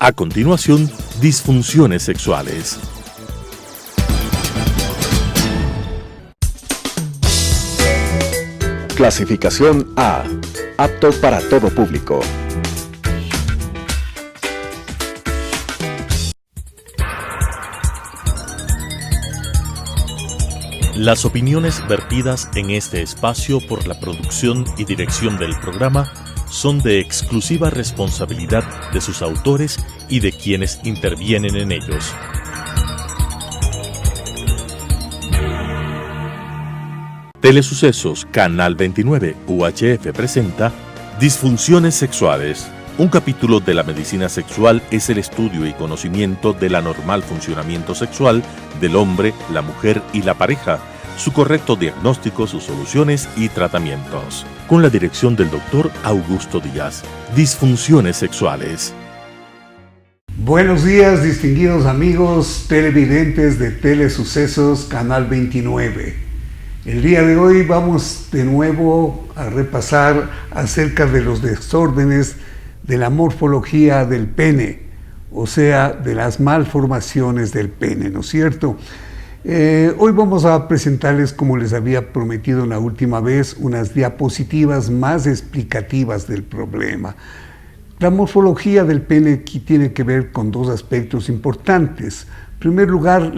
A continuación, disfunciones sexuales. Clasificación A. Apto para todo público. Las opiniones vertidas en este espacio por la producción y dirección del programa son de exclusiva responsabilidad de sus autores y de quienes intervienen en ellos. Telesucesos Canal 29 UHF presenta Disfunciones sexuales. Un capítulo de la medicina sexual es el estudio y conocimiento del anormal funcionamiento sexual del hombre, la mujer y la pareja, su correcto diagnóstico, sus soluciones y tratamientos. Con la dirección del Dr. Augusto Díaz. Disfunciones sexuales. Buenos días, distinguidos amigos televidentes de Telesucesos Canal 29. El día de hoy vamos de nuevo a repasar acerca de los desórdenes de la morfología del pene, o sea, de las malformaciones del pene, ¿no es cierto? Hoy vamos a presentarles, como les había prometido la última vez, unas diapositivas más explicativas del problema. La morfología del pene aquí tiene que ver con dos aspectos importantes. En primer lugar,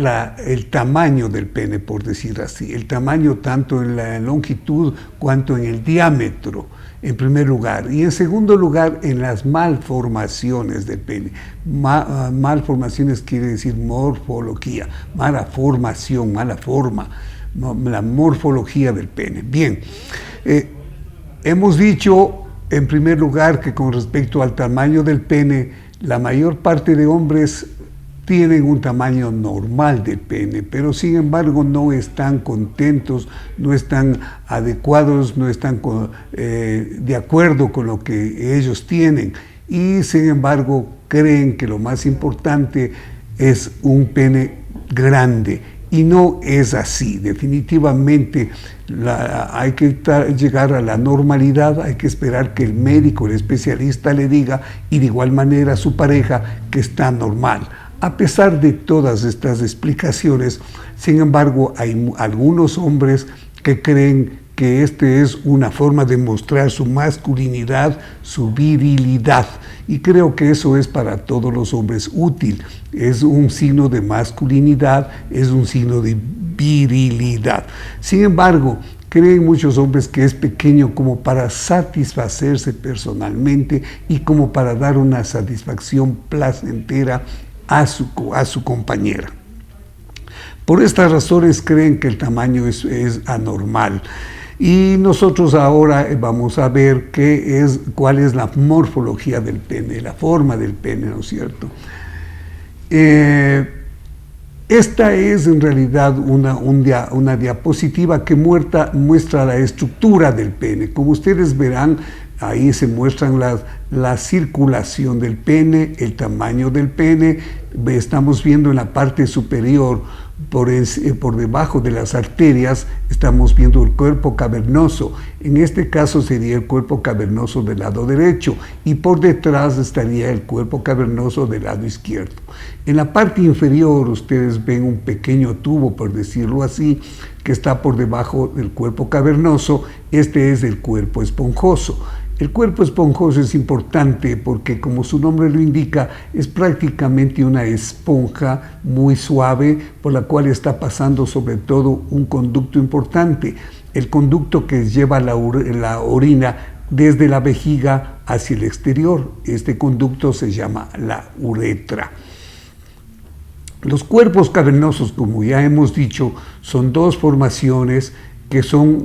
el tamaño del pene, por decir así, el tamaño tanto en la longitud cuanto en el diámetro, en primer lugar. Y en segundo lugar, en las malformaciones del pene. Malformaciones quiere decir morfología, mala formación, mala forma, la morfología del pene. Bien, hemos dicho en primer lugar que con respecto al tamaño del pene, la mayor parte de hombres tienen un tamaño normal de pene, pero sin embargo no están contentos, no están adecuados, no están de acuerdo con lo que ellos tienen y sin embargo creen que lo más importante es un pene grande y no es así. Definitivamente hay que llegar a la normalidad, hay que esperar que el médico, el especialista le diga y de igual manera a su pareja que está normal. A pesar de todas estas explicaciones, sin embargo, hay algunos hombres que creen que este es una forma de mostrar su masculinidad, su virilidad, y creo que eso es para todos los hombres útil. Es un signo de masculinidad, es un signo de virilidad. Sin embargo, creen muchos hombres que es pequeño como para satisfacerse personalmente y como para dar una satisfacción placentera a su compañera. Por estas razones creen que el tamaño es anormal. Y nosotros ahora vamos a ver cuál es la morfología del pene, la forma del pene, ¿no es cierto? Esta es en realidad una diapositiva que muestra la estructura del pene. Como ustedes verán, ahí se muestran la circulación del pene, el tamaño del pene. Estamos viendo en la parte superior, por debajo de las arterias, estamos viendo el cuerpo cavernoso. En este caso sería el cuerpo cavernoso del lado derecho y por detrás estaría el cuerpo cavernoso del lado izquierdo. En la parte inferior ustedes ven un pequeño tubo, por decirlo así, que está por debajo del cuerpo cavernoso. Este es el cuerpo esponjoso. El cuerpo esponjoso es importante porque, como su nombre lo indica, es prácticamente una esponja muy suave por la cual está pasando sobre todo un conducto importante, el conducto que lleva la orina desde la vejiga hacia el exterior. Este conducto se llama la uretra. Los cuerpos cavernosos, como ya hemos dicho, son dos formaciones que son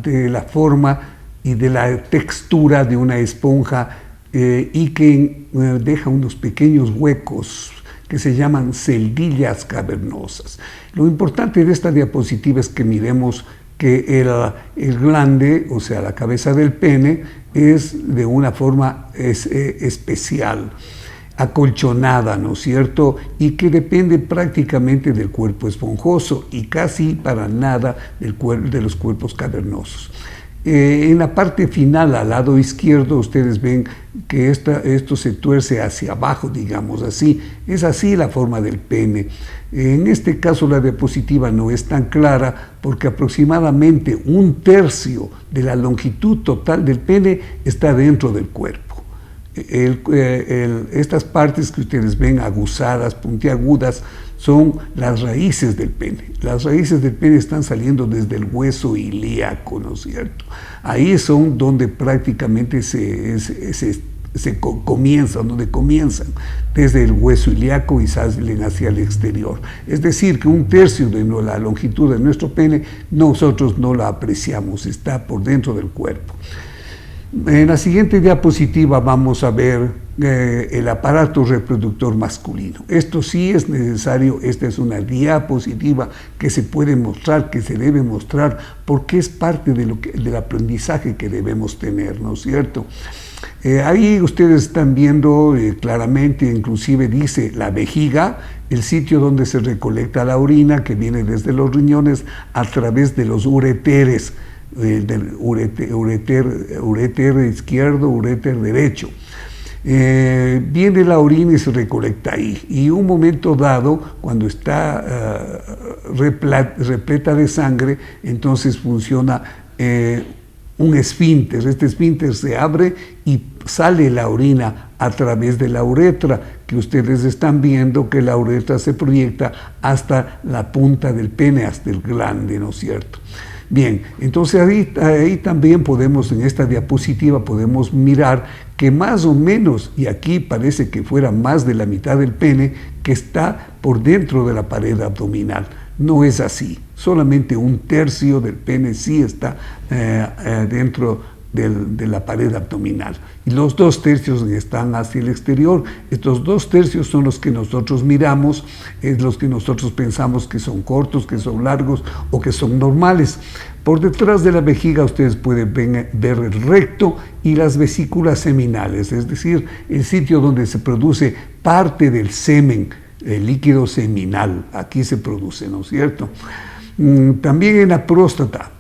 de la forma y de la textura de una esponja y que deja unos pequeños huecos que se llaman celdillas cavernosas. Lo importante de esta diapositiva es que miremos que el glande, o sea, la cabeza del pene, es de una forma especial, acolchonada, ¿no es cierto? Y que depende prácticamente del cuerpo esponjoso y casi para nada de los cuerpos cavernosos. En la parte final, al lado izquierdo, ustedes ven que esto se tuerce hacia abajo, digamos así. Es así la forma del pene. En este caso la diapositiva no es tan clara porque aproximadamente 1/3 de la longitud total del pene está dentro del cuerpo. Estas partes que ustedes ven aguzadas, puntiagudas, son las raíces del pene. Las raíces del pene están saliendo desde el hueso ilíaco, ¿no es cierto? Ahí son donde prácticamente donde comienzan, desde el hueso ilíaco y salen hacia el exterior. Es decir, que 1/3 de la longitud de nuestro pene nosotros no la apreciamos, está por dentro del cuerpo. En la siguiente diapositiva vamos a ver el aparato reproductor masculino. Esto sí es necesario, esta es una diapositiva que se puede mostrar, que se debe mostrar, porque es parte del aprendizaje que debemos tener, ¿no es cierto? Ahí ustedes están viendo claramente, inclusive dice la vejiga, el sitio donde se recolecta la orina que viene desde los riñones a través de los ureteres, del uréter izquierdo, uréter derecho. Viene la orina y se recolecta ahí, y un momento dado, cuando está repleta de sangre, entonces funciona un esfínter. Este esfínter se abre y sale la orina a través de la uretra, que ustedes están viendo que la uretra se proyecta hasta la punta del pene, hasta el glande, ¿no es cierto? Bien, entonces ahí también podemos, en esta diapositiva, podemos mirar que más o menos, y aquí parece que fuera más de la mitad del pene, que está por dentro de la pared abdominal. No es así, solamente 1/3 del pene sí está dentro de la pared abdominal, y los 2/3 están hacia el exterior. Estos 2/3 son los que nosotros miramos, es los que nosotros pensamos que son cortos, que son largos o que son normales. Por detrás de la vejiga ustedes pueden ver el recto y las vesículas seminales, es decir, el sitio donde se produce parte del semen, el líquido seminal, aquí se produce, ¿no es cierto? También en la próstata.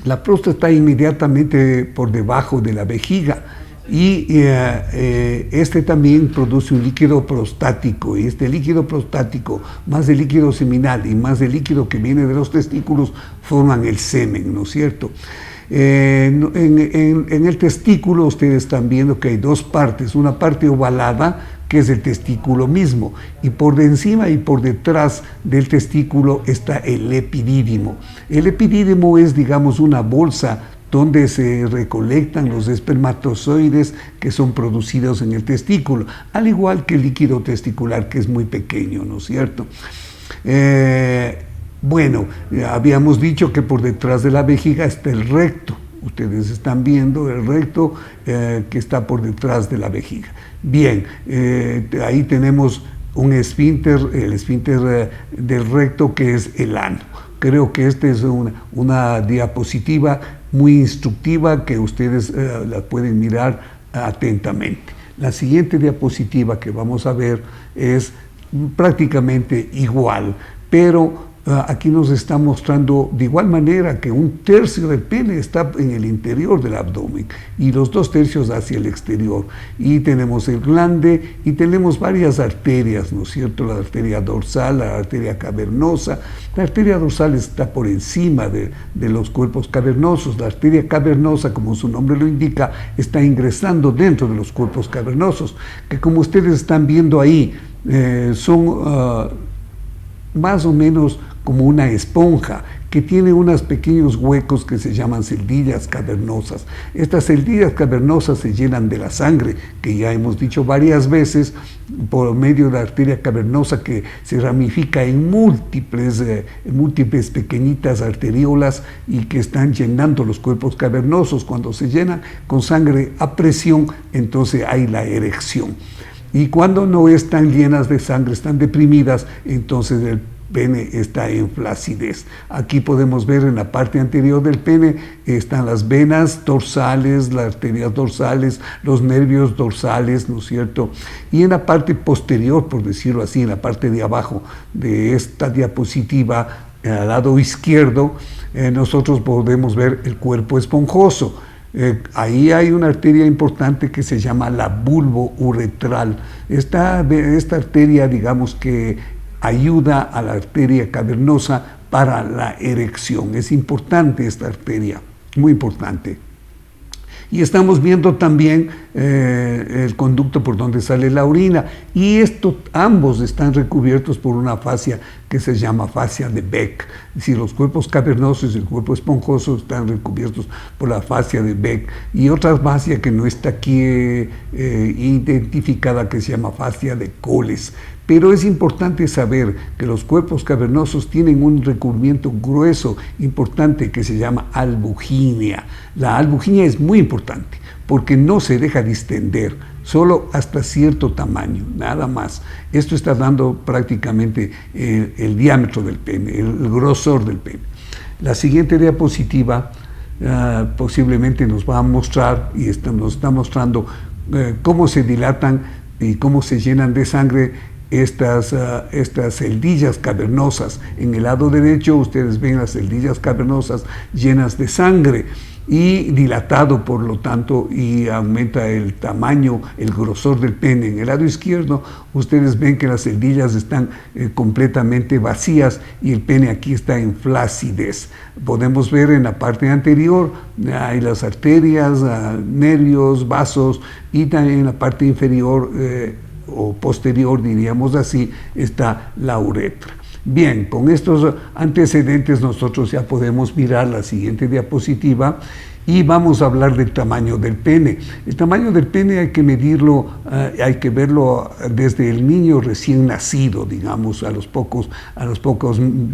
La próstata inmediatamente por debajo de la vejiga, y este también produce un líquido prostático, y este líquido prostático más el líquido seminal y más el líquido que viene de los testículos forman el semen, ¿no es cierto? En el testículo ustedes están viendo que hay dos partes, una parte ovalada, que es el testículo mismo, y por encima y por detrás del testículo está el epidídimo. El epidídimo es, digamos, una bolsa donde se recolectan los espermatozoides que son producidos en el testículo, al igual que el líquido testicular, que es muy pequeño, ¿no es cierto? Bueno, habíamos dicho que por detrás de la vejiga está el recto. Ustedes están viendo el recto que está por detrás de la vejiga. Bien, ahí tenemos un esfínter, el esfínter del recto, que es el ano. Creo que esta es una diapositiva muy instructiva que ustedes la pueden mirar atentamente. La siguiente diapositiva que vamos a ver es prácticamente igual, pero aquí nos está mostrando de igual manera que 1/3 del pene está en el interior del abdomen y los 2/3 hacia el exterior. Y tenemos el glande y tenemos varias arterias, ¿no es cierto? La arteria dorsal, la arteria cavernosa. La arteria dorsal está por encima de los cuerpos cavernosos. La arteria cavernosa, como su nombre lo indica, está ingresando dentro de los cuerpos cavernosos, que como ustedes están viendo ahí, son más o menos como una esponja que tiene unos pequeños huecos que se llaman celdillas cavernosas. Estas celdillas cavernosas se llenan de la sangre, que ya hemos dicho varias veces, por medio de la arteria cavernosa, que se ramifica en múltiples pequeñitas arteriolas y que están llenando los cuerpos cavernosos. Cuando se llenan con sangre a presión, entonces hay la erección. Y cuando no están llenas de sangre, están deprimidas, entonces el pene está en flacidez. Aquí podemos ver en la parte anterior del pene están las venas dorsales, las arterias dorsales, los nervios dorsales, ¿no es cierto? Y en la parte posterior, por decirlo así, en la parte de abajo de esta diapositiva, al lado izquierdo, nosotros podemos ver el cuerpo esponjoso. Ahí hay una arteria importante que se llama la bulbo-uretral. Esta arteria, digamos que ayuda a la arteria cavernosa para la erección. Es importante esta arteria, muy importante. Y estamos viendo también el conducto por donde sale la orina. Y ambos están recubiertos por una fascia que se llama fascia de Beck. Es decir, los cuerpos cavernosos y el cuerpo esponjoso están recubiertos por la fascia de Beck. Y otra fascia que no está aquí identificada, que se llama fascia de Coles. Pero es importante saber que los cuerpos cavernosos tienen un recubrimiento grueso, importante, que se llama albuginia. La albuginia es muy importante porque no se deja distender, solo hasta cierto tamaño, nada más. Esto está dando prácticamente el diámetro del pene, el grosor del pene. La siguiente diapositiva posiblemente nos va a mostrar, y nos está mostrando cómo se dilatan y cómo se llenan de sangre estas celdillas cavernosas. En el lado derecho ustedes ven las celdillas cavernosas llenas de sangre y dilatado, por lo tanto, y aumenta el tamaño, el grosor del pene. En el lado izquierdo ustedes ven que las celdillas están completamente vacías y el pene aquí está en flacidez. Podemos ver en la parte anterior hay las arterias, nervios, vasos, y también en la parte inferior o posterior, diríamos así, está la uretra. Bien, con estos antecedentes nosotros ya podemos mirar la siguiente diapositiva y vamos a hablar del tamaño del pene. El tamaño del pene hay que medirlo, hay que verlo desde el niño recién nacido, digamos, a los pocos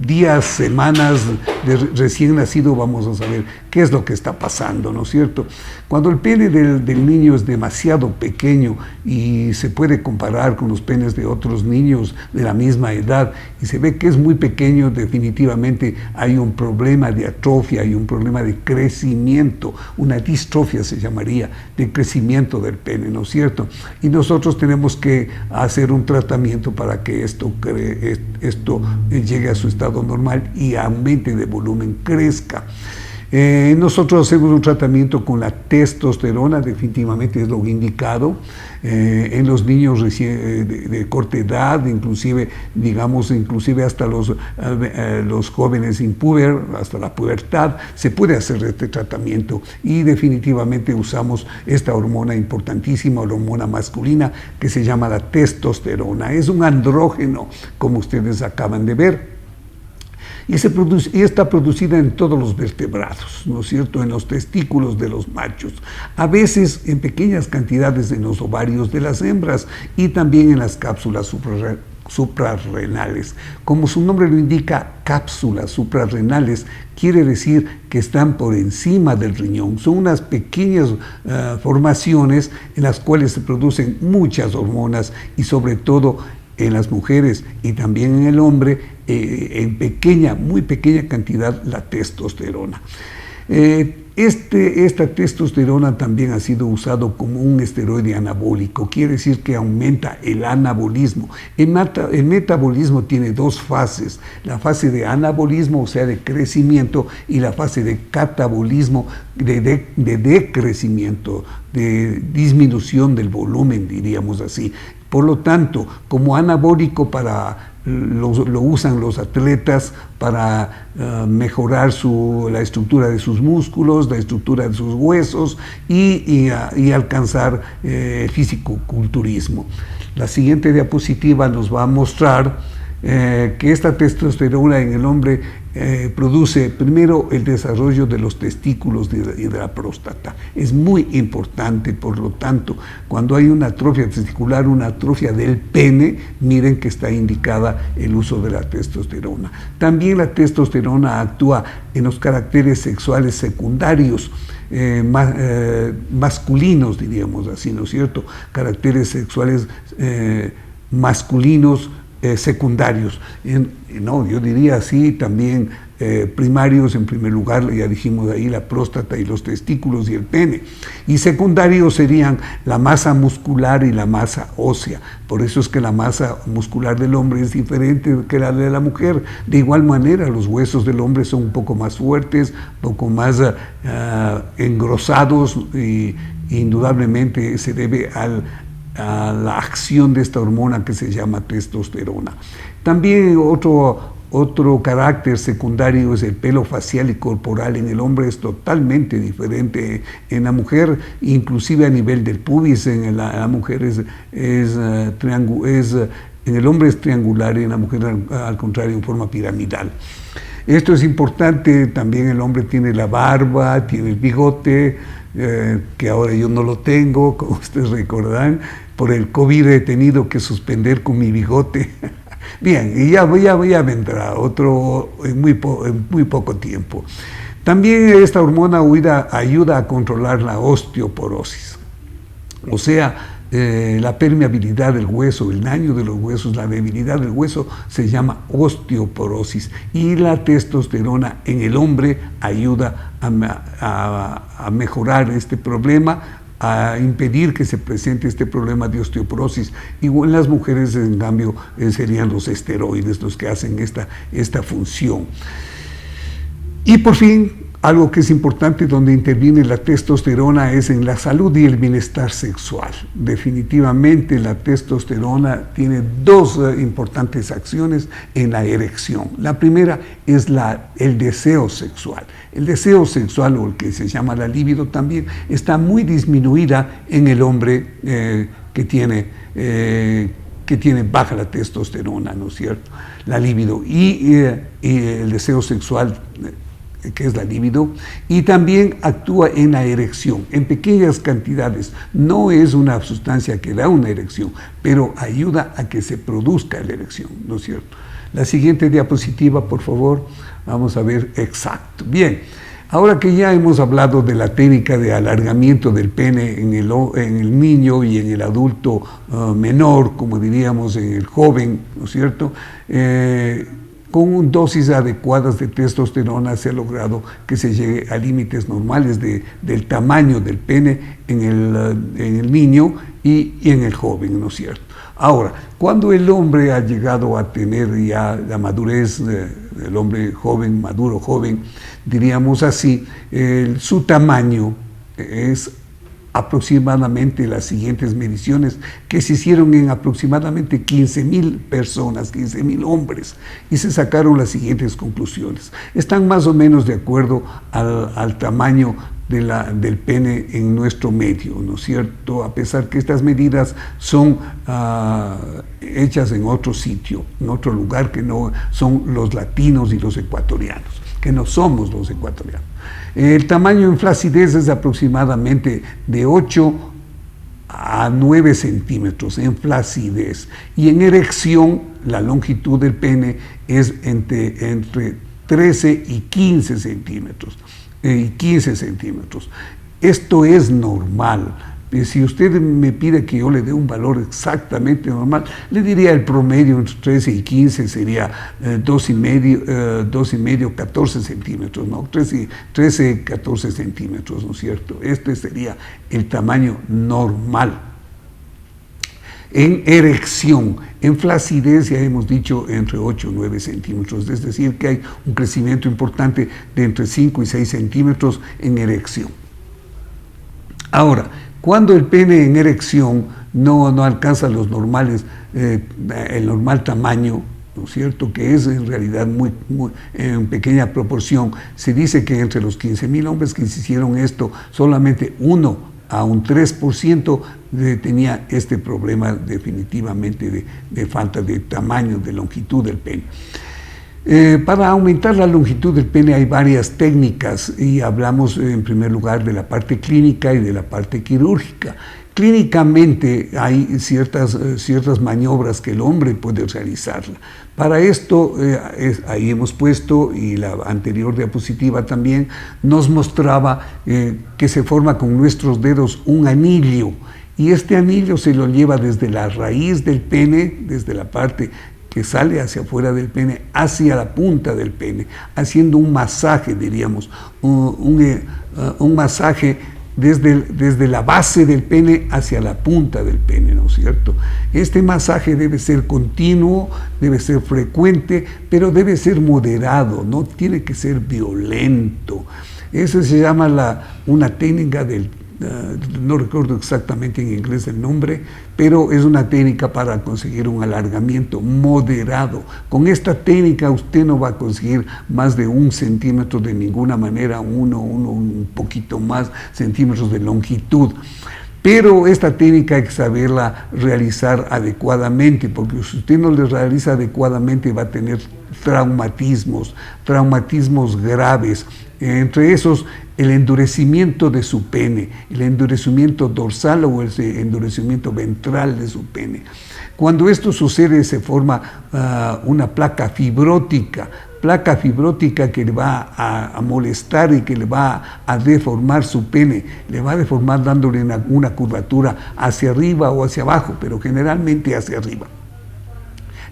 días, semanas de recién nacido vamos a saber qué es lo que está pasando, ¿no es cierto? Cuando el pene del niño es demasiado pequeño y se puede comparar con los penes de otros niños de la misma edad y se ve que es muy pequeño, definitivamente hay un problema de atrofia, hay un problema de crecimiento, una distrofia se llamaría, de crecimiento del pene, ¿no es cierto? Y nosotros tenemos que hacer un tratamiento para que esto llegue a su estado normal y aumente de volumen, crezca. Nosotros hacemos un tratamiento con la testosterona, definitivamente es lo indicado, en los niños de corta edad, inclusive hasta los jóvenes impúber, hasta la pubertad, se puede hacer este tratamiento y definitivamente usamos esta hormona importantísima, hormona masculina, que se llama la testosterona. Es un andrógeno, como ustedes acaban de ver. Y está producida en todos los vertebrados, ¿no es cierto?, en los testículos de los machos, a veces en pequeñas cantidades en los ovarios de las hembras y también en las cápsulas suprarrenales. Como su nombre lo indica, cápsulas suprarrenales quiere decir que están por encima del riñón. Son unas pequeñas formaciones en las cuales se producen muchas hormonas y sobre todo en las mujeres y también en el hombre, en muy pequeña cantidad, la testosterona. Esta testosterona también ha sido usado como un esteroide anabólico, quiere decir que aumenta el anabolismo. El metabolismo tiene dos fases, la fase de anabolismo, o sea, de crecimiento, y la fase de catabolismo, de decrecimiento, de disminución del volumen, diríamos así. Por lo tanto, como anabólico lo usan los atletas para mejorar la estructura de sus músculos, la estructura de sus huesos y alcanzar fisicoculturismo. La siguiente diapositiva nos va a mostrar que esta testosterona en el hombre produce primero el desarrollo de los testículos y de la próstata. Es muy importante, por lo tanto, cuando hay una atrofia testicular, una atrofia del pene, miren que está indicada el uso de la testosterona. También la testosterona actúa en los caracteres sexuales secundarios, masculinos, diríamos así, ¿no es cierto? Caracteres sexuales masculinos secundarios. No, yo diría así también primarios, en primer lugar, ya dijimos ahí, la próstata y los testículos y el pene. Y secundarios serían la masa muscular y la masa ósea. Por eso es que la masa muscular del hombre es diferente que la de la mujer. De igual manera, los huesos del hombre son un poco más fuertes, un poco más engrosados, y indudablemente se debe a la acción de esta hormona que se llama testosterona. También otro carácter secundario es el pelo facial y corporal. En el hombre es totalmente diferente. En la mujer, inclusive a nivel del pubis, en la mujer en el hombre es triangular y en la mujer al contrario en forma piramidal. Esto es importante. También el hombre tiene la barba, tiene el bigote, que ahora yo no lo tengo, como ustedes recordarán. Por el COVID he tenido que suspender con mi bigote. Bien, y ya vendrá otro en muy poco tiempo. También esta hormona ayuda a controlar la osteoporosis, o sea, la permeabilidad del hueso, el daño de los huesos, la debilidad del hueso se llama osteoporosis, y la testosterona en el hombre ayuda a mejorar este problema, a impedir que se presente este problema de osteoporosis. Y en las mujeres, en cambio, serían los esteroides los que hacen esta función. Y por fin, algo que es importante donde interviene la testosterona es en la salud y el bienestar sexual. Definitivamente la testosterona tiene dos importantes acciones en la erección. La primera es el deseo sexual. El deseo sexual, o el que se llama la libido, también está muy disminuida en el hombre que tiene baja la testosterona, ¿no es cierto? La libido y el deseo sexual, que es la libido, y también actúa en la erección, en pequeñas cantidades. No es una sustancia que da una erección, pero ayuda a que se produzca la erección, ¿no es cierto? La siguiente diapositiva, por favor, vamos a ver exacto. Bien, ahora que ya hemos hablado de la técnica de alargamiento del pene en el niño y en el adulto menor, como diríamos en el joven, ¿no es cierto?, con dosis adecuadas de testosterona se ha logrado que se llegue a límites normales del tamaño del pene en el niño y en el joven, ¿no es cierto? Ahora, cuando el hombre ha llegado a tener ya la madurez, el hombre joven, maduro joven, diríamos así, su tamaño es aproximadamente las siguientes mediciones que se hicieron en aproximadamente 15,000 personas, 15,000 hombres, y se sacaron las siguientes conclusiones. Están más o menos de acuerdo al tamaño del pene en nuestro medio, ¿no es cierto? A pesar que estas medidas son hechas en otro sitio, en otro lugar, que no son los latinos y los ecuatorianos, que no somos los ecuatorianos. El tamaño en flacidez es aproximadamente de 8 a 9 centímetros en flacidez, y en erección la longitud del pene es entre 13 y 15 centímetros. Esto es normal. Si usted me pide que yo le dé un valor exactamente normal, le diría el promedio entre 13 y 15 sería 2,5, 14 centímetros, ¿no? 13, 14 centímetros, ¿no es cierto? Este sería el tamaño normal. En erección, en flacidez ya hemos dicho entre 8 y 9 centímetros, es decir, que hay un crecimiento importante de entre 5 y 6 centímetros en erección. Ahora, cuando el pene en erección no alcanza los normales, el normal tamaño, ¿no es cierto?, que es en realidad muy en pequeña proporción, se dice que entre los 15,000 hombres que se hicieron esto, solamente 1 a un 3% tenía este problema definitivamente de falta de tamaño, de longitud del pene. Para aumentar la longitud del pene hay varias técnicas, y hablamos en primer lugar de la parte clínica y de la parte quirúrgica. Clínicamente hay ciertas maniobras que el hombre puede realizar. Para esto, ahí hemos puesto, y la anterior diapositiva también nos mostraba que se forma con nuestros dedos un anillo, y este anillo se lo lleva desde la raíz del pene, desde la parte que sale hacia afuera del pene, hacia la punta del pene, haciendo un masaje, diríamos, un masaje desde la base del pene hacia la punta del pene, ¿no es cierto? Este masaje debe ser continuo, debe ser frecuente, pero debe ser moderado, no tiene que ser violento. Eso se llama una técnica no recuerdo exactamente en inglés el nombre, pero es una técnica para conseguir un alargamiento moderado. Con esta técnica usted no va a conseguir más de 1 centímetro de ninguna manera, un poquito más centímetros de longitud. Pero esta técnica hay que saberla realizar adecuadamente, porque si usted no la realiza adecuadamente va a tener traumatismos graves. Entre esos, el endurecimiento de su pene, el endurecimiento dorsal o el endurecimiento ventral de su pene. Cuando esto sucede, se forma una placa fibrótica que le va a molestar y que le va a deformar su pene, le va a deformar dándole una curvatura hacia arriba o hacia abajo, pero generalmente hacia arriba.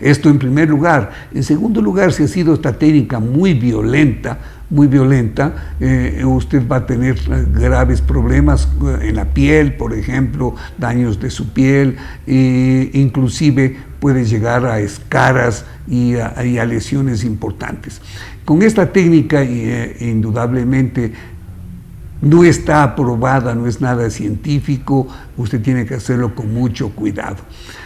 Esto en primer lugar. En segundo lugar, si ha sido esta técnica muy violenta, usted va a tener graves problemas en la piel, por ejemplo, daños de su piel, inclusive puede llegar a escaras y a lesiones importantes. Con esta técnica, indudablemente, no está aprobada, no es nada científico, usted tiene que hacerlo con mucho cuidado.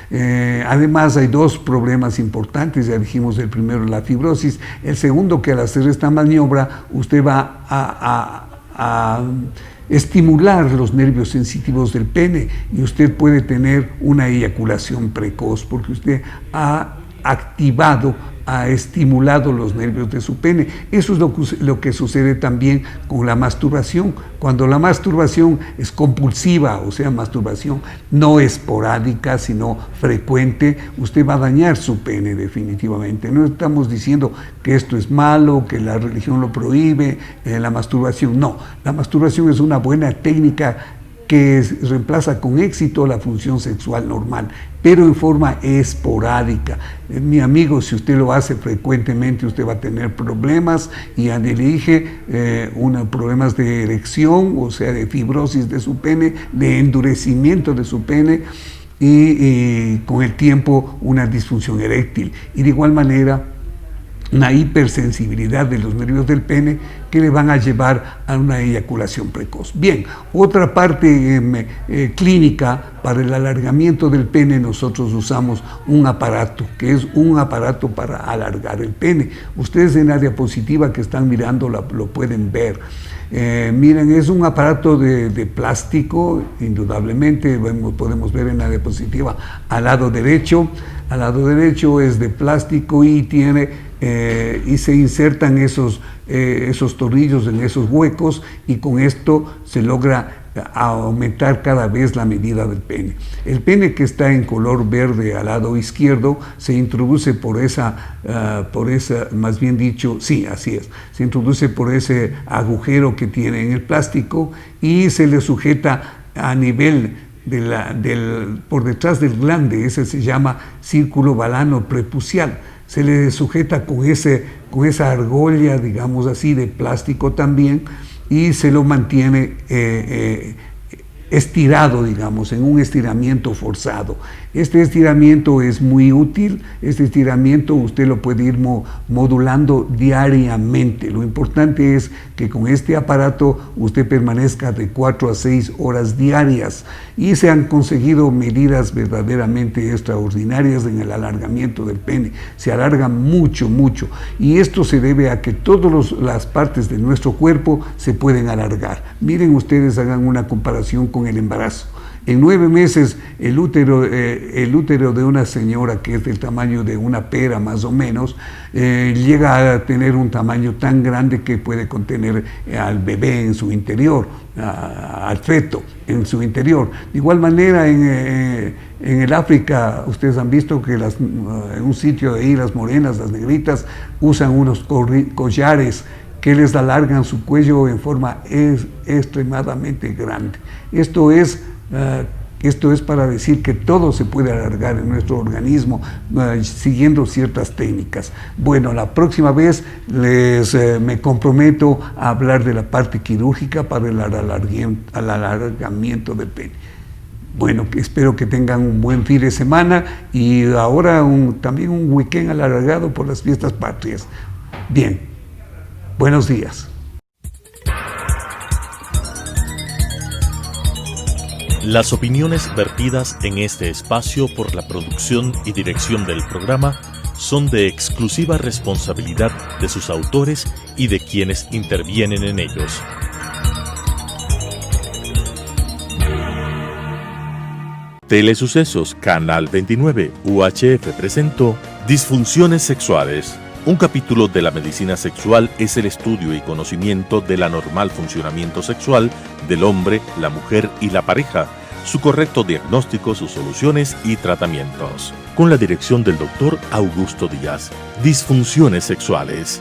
Además, hay 2 problemas importantes, ya dijimos el primero, la fibrosis. El segundo, que al hacer esta maniobra, usted va a estimular los nervios sensitivos del pene y usted puede tener una eyaculación precoz, porque usted ha estimulado los nervios de su pene. Eso es lo que sucede también con la masturbación. Cuando la masturbación es compulsiva, o sea, masturbación no esporádica, sino frecuente, usted va a dañar su pene definitivamente. No estamos diciendo que esto es malo, que la religión lo prohíbe, la masturbación. No, la masturbación es una buena técnica que reemplaza con éxito la función sexual normal, pero en forma esporádica. Mi amigo, si usted lo hace frecuentemente, usted va a tener problemas, y ya le dije, problemas de erección, o sea, de fibrosis de su pene, de endurecimiento de su pene, y con el tiempo una disfunción eréctil. Y de igual manera, una hipersensibilidad de los nervios del pene que le van a llevar a una eyaculación precoz. Bien, otra parte clínica para el alargamiento del pene, nosotros usamos un aparato, que es un aparato para alargar el pene. Ustedes en la diapositiva que están mirando lo pueden ver. Miren, es un aparato de plástico, indudablemente, podemos ver en la diapositiva al lado derecho. Al lado derecho es de plástico y se insertan esos tornillos en esos huecos, y con esto se logra aumentar cada vez la medida del pene. El pene que está en color verde al lado izquierdo se introduce más bien dicho, sí, así es, se introduce por ese agujero que tiene en el plástico y se le sujeta a nivel por detrás del glande. Ese se llama círculo balano prepucial. Se le sujeta con esa argolla, digamos así, de plástico también, y se lo mantiene estirado, digamos, en un estiramiento forzado. Este estiramiento es muy útil. Este estiramiento usted lo puede ir modulando diariamente. Lo importante es que con este aparato usted permanezca de 4 a 6 horas diarias, y se han conseguido medidas verdaderamente extraordinarias en el alargamiento del pene. Se alarga mucho, y esto se debe a que todas las partes de nuestro cuerpo se pueden alargar. Miren ustedes, hagan una comparación con el embarazo. En 9 meses el útero de una señora, que es del tamaño de una pera más o menos, llega a tener un tamaño tan grande que puede contener al bebé en su interior, al feto en su interior. De igual manera, en el África, ustedes han visto que en un sitio de ahí, las morenas, las negritas, usan unos collares que les alargan su cuello en forma extremadamente grande. Esto es Esto es para decir que todo se puede alargar en nuestro organismo siguiendo ciertas técnicas. Bueno, la próxima vez me comprometo a hablar de la parte quirúrgica para el alargamiento del pene. Bueno, espero que tengan un buen fin de semana y ahora también un weekend alargado por las fiestas patrias. Bien, buenos días. Las opiniones vertidas en este espacio por la producción y dirección del programa son de exclusiva responsabilidad de sus autores y de quienes intervienen en ellos. Telesucesos Canal 29 UHF presentó Disfunciones sexuales. Un capítulo de la medicina sexual es el estudio y conocimiento del anormal funcionamiento sexual del hombre, la mujer y la pareja, su correcto diagnóstico, sus soluciones y tratamientos. Con la dirección del Dr. Augusto Díaz. Disfunciones sexuales.